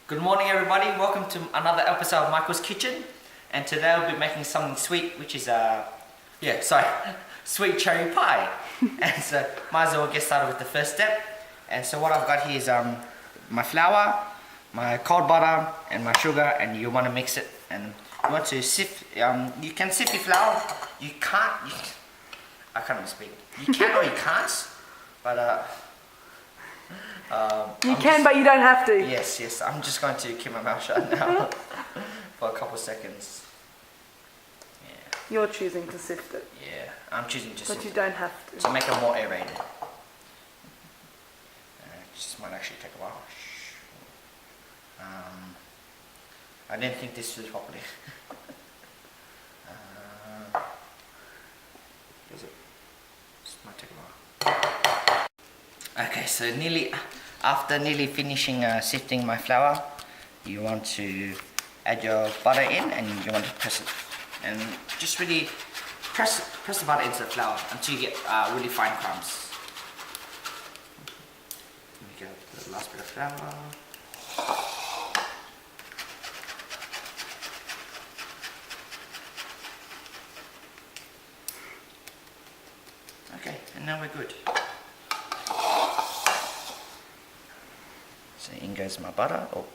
Good morning everybody, welcome to another episode of Michael's Kitchen. And today I'll be making something sweet, which is sweet cherry pie. And so might as well get started with the first step. And so what I've got here is my flour, my cold butter and my sugar, and you want to mix it. And you want to sift, you can sift your flour, I can't even speak. You can or you can't, but but you don't have to. Yes, I'm just going to keep my mouth shut now for a couple seconds. Yeah. You're choosing to sift it. Yeah, I'm choosing to sift it. But you don't have to. To make it more aerated. This might actually take a while. I didn't think this through properly. This might take a while. Okay, so after nearly finishing sifting my flour, you want to add your butter in and you want to press it. And just really press the butter into the flour until you get really fine crumbs. Let me get the last bit of flour. Okay, and now we're good. So in goes my butter. Oh.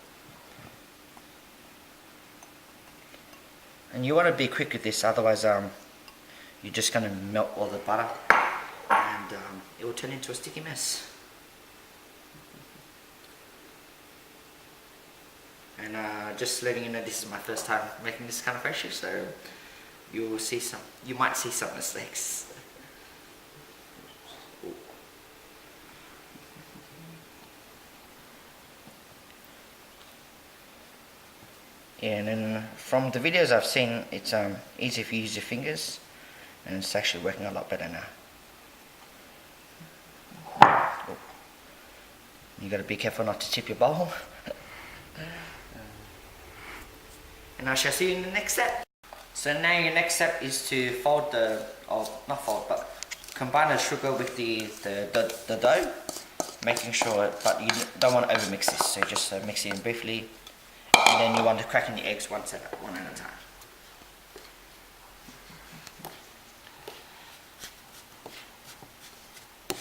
And you want to be quick with this, otherwise you're just going to melt all the butter and it will turn into a sticky mess. And just letting you know, this is my first time making this kind of pastry, so you might see some mistakes. And then from the videos I've seen, it's easy if you use your fingers, and it's actually working a lot better now. Oh. You got to be careful not to tip your bowl. And I shall see you in the next step. So now your next step is to combine the sugar with the dough, making sure, but you don't want to overmix this, so just mix it in briefly. And then you want to crack in the eggs one at a time.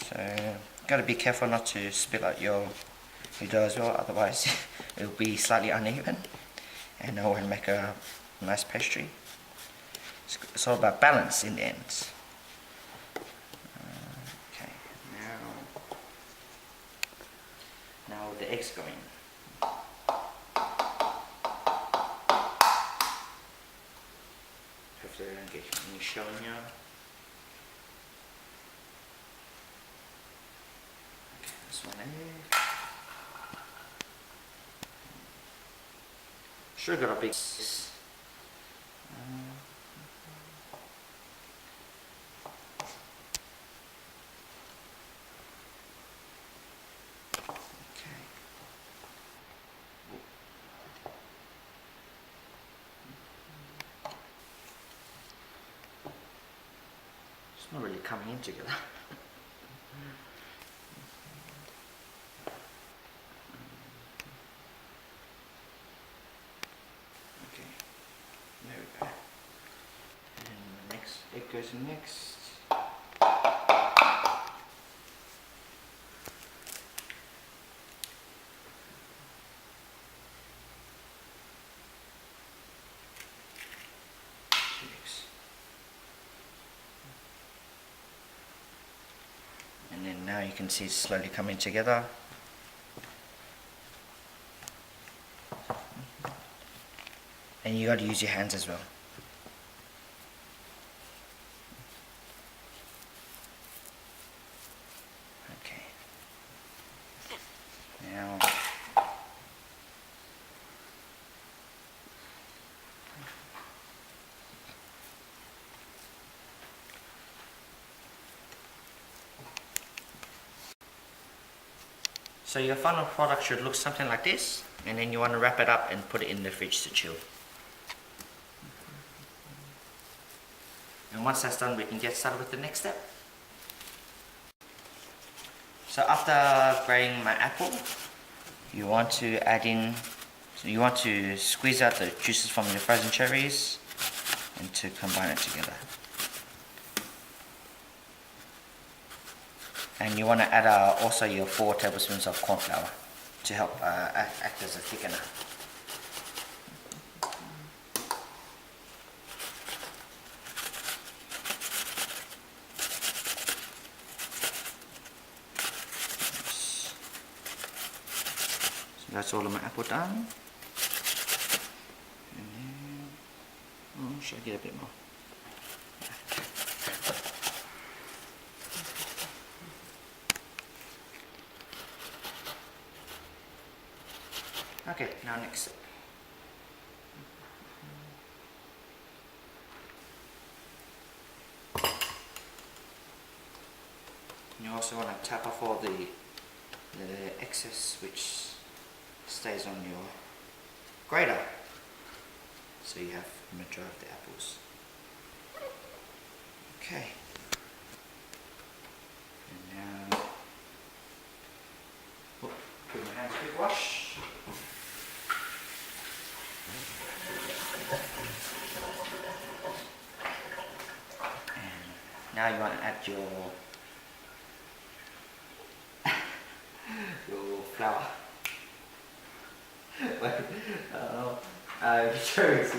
So, got to be careful not to spill out your dough as well, otherwise it will be slightly uneven and it won't make a nice pastry. It's all about balance in the end. Okay, now the eggs go in. Hopefully I don't get any shell in here. Okay, this one egg. Sure got a big it's not really coming in together. Okay, there we go. And the next egg goes in next. And then now you can see it's slowly coming together. And you got to use your hands as well. Okay. Now so your final product should look something like this, and then you want to wrap it up and put it in the fridge to chill. And once that's done, we can get started with the next step. So after grating my apple, you want to add in So you want to squeeze out the juices from your frozen cherries and to combine it together. And you want to add also your 4 tablespoons of corn flour to help act as a thickener. So that's all of my apple done. And then, oh, should I get a bit more? Okay, now next. You also want to tap off all the excess which stays on your grater, so you have the majority of the apples. Okay. And now, oh, put my hands quick wash. Now you want to add your flour. Wait, your cherries.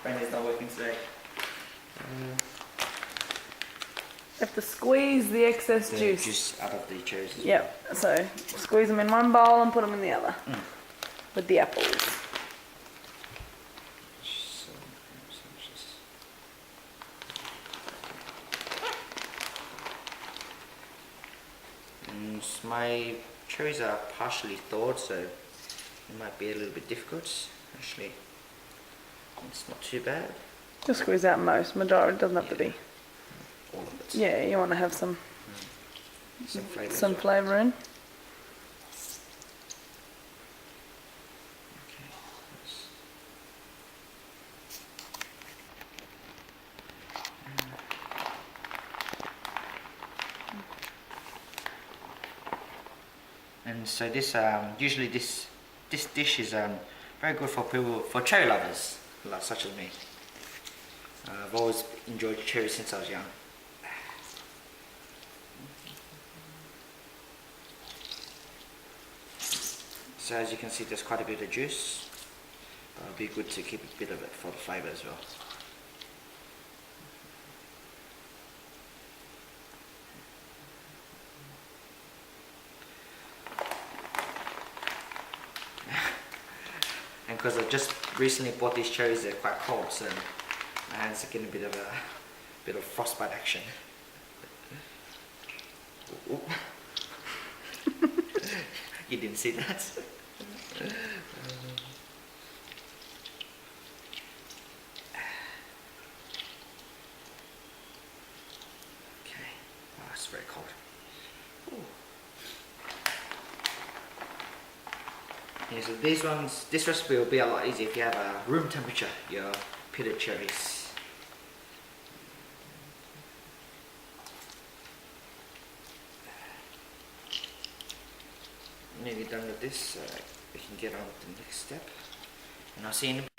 Brandy's not working today. You have to squeeze the excess The juice. juice out of the cherries as well. Yep. So squeeze them in one bowl and put them in the other with the apples. And my cherries are partially thawed, so it might be a little bit difficult. Actually, it's not too bad. Just squeeze out majority. Doesn't have to be. All of it. Yeah, you want to have some Flavour. some flavour in. Okay. And so this usually this dish is very good for people, for cherry lovers like such as me. I've always enjoyed cherries since I was young. So as you can see, there's quite a bit of juice, but it'll be good to keep a bit of it for the flavour as well. And because I just recently bought these cherries, they're quite cold, so my hands are getting a bit of frostbite action. Ooh. You didn't see that? Okay, oh, it's very cold. Ooh. Yeah, so this recipe will be a lot easier if you have a room temperature, your pitted cherries. Nearly done with this, so we can get on with the next step. And I'll see you in a bit.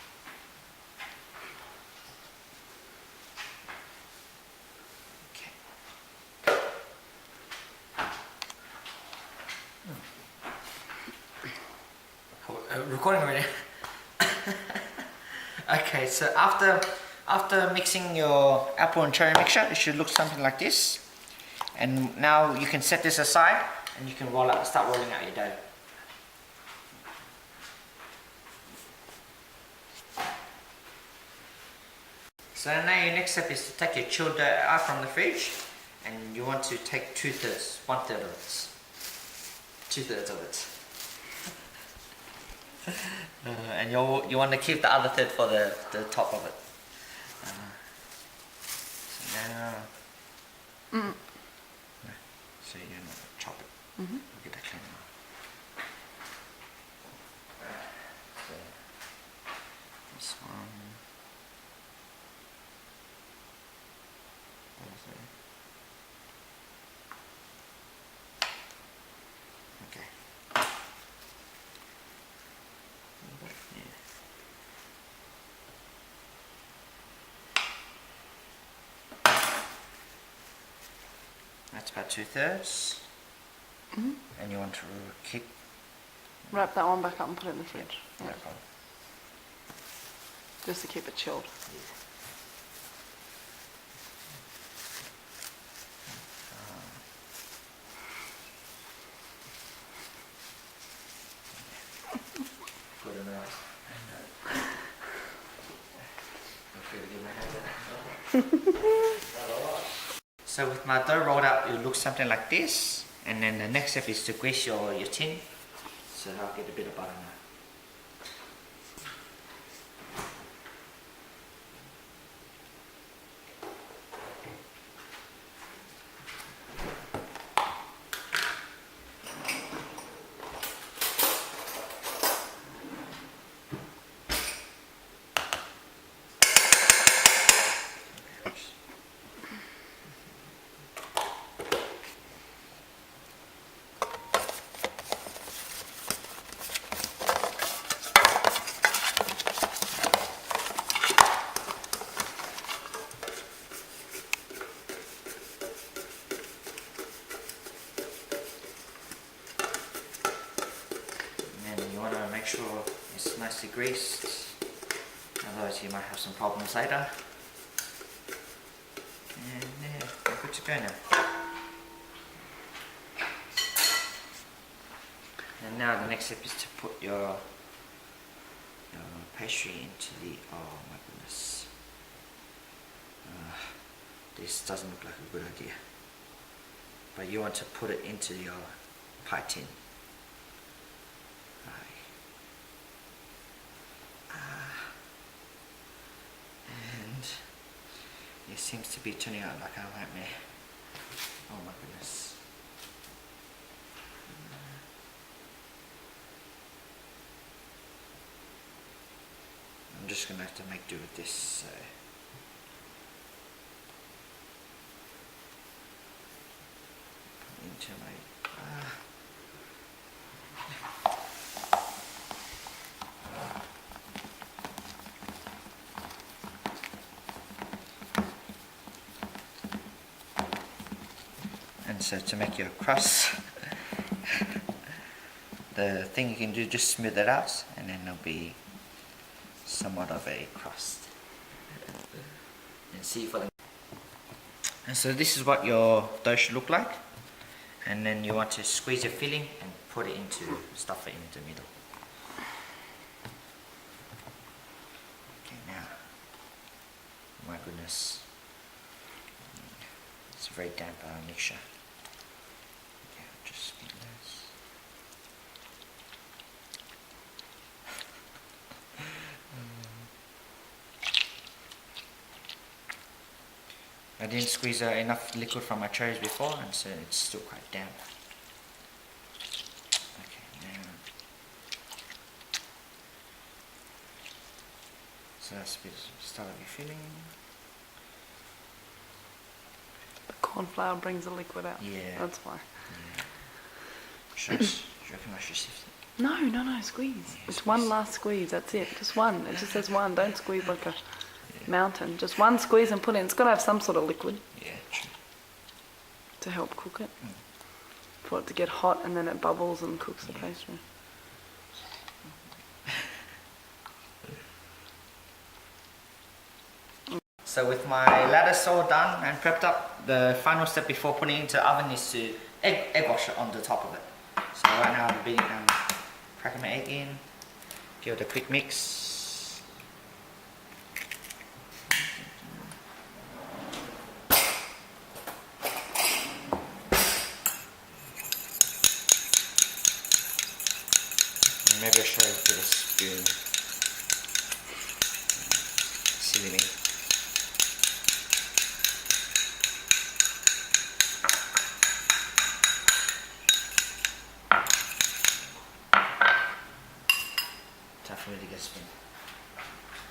Recording already. Okay, so after mixing your apple and cherry mixture, it should look something like this. And now you can set this aside, and you can start rolling out your dough. So now your next step is to take your chilled dough out from the fridge, and you want to take 2/3, 1/3 of it, 2/3 of it. And you want to keep the other third for the top of it. So now, so you're gonna chop it. Get that clean now. So this one. Okay. It's about 2/3. And you want to keep. Wrap that one back up and put it in the fridge. No Yeah. problem. Just to keep it chilled. Good enough. So with my dough rolled out, it will look something like this. And then the next step is to grease your tin. So I'll get a bit of butter now. Make sure it's nicely greased, otherwise you might have some problems later. And yeah, we're good to go now. And now the next step is to put your pastry into the, oh my goodness. This doesn't look like a good idea. But you want to put it into your pie tin. It seems to be turning out like a nightmare. Oh my goodness. I'm just gonna have to make do with this. So. Into my. And so to make your crust, the thing you can do, just smooth it out and then there'll be somewhat of a crust. And see for the. And so this is what your dough should look like. And then you want to squeeze your filling and put it into, stuff it into the middle. Okay, now, my goodness, it's a very damp mixture. Just spin this. I didn't squeeze enough liquid from my cherries before, and so it's still quite damp. Okay, now. So that's a bit of start of your filling. The corn flour brings the liquid out. Yeah. That's why. Yeah. Do you reckon I should sift it? No, squeeze. Yeah, It's squeeze. one last squeeze, that's it. Just one. It just says one. Don't squeeze like a mountain. Just one squeeze and put it in. It's got to have some sort of liquid Yeah, true. to help cook it. For it to get hot and then it bubbles and cooks the pastry. So with my lattice all done and prepped up, the final step before putting it into the oven is to egg wash it on the top of it. So right now I'm cracking my egg in, give it a quick mix. And maybe I'll show you with a spoon. Silly me. Tough for me to get a spoon.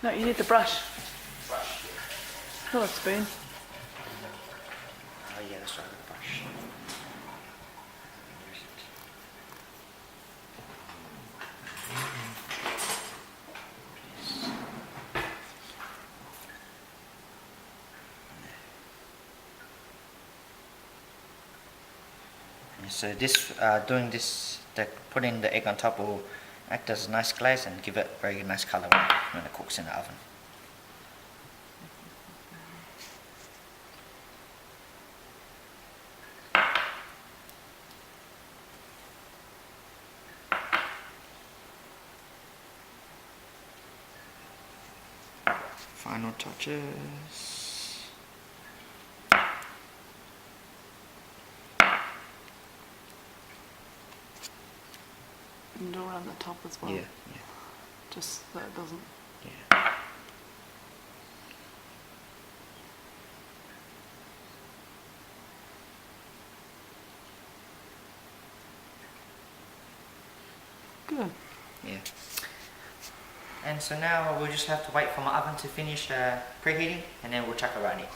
No, you need the brush. Brush, yeah. Not a spoon. Oh yeah, that's right, the brush. Where is it? So this, putting the egg on top will act as a nice glaze and give it a very nice color when it cooks in the oven. Final touches. And do around the top as well. Yeah. Just so it doesn't. Yeah. Good. Yeah. And so now we'll just have to wait for my oven to finish preheating, and then we'll chuck it right in.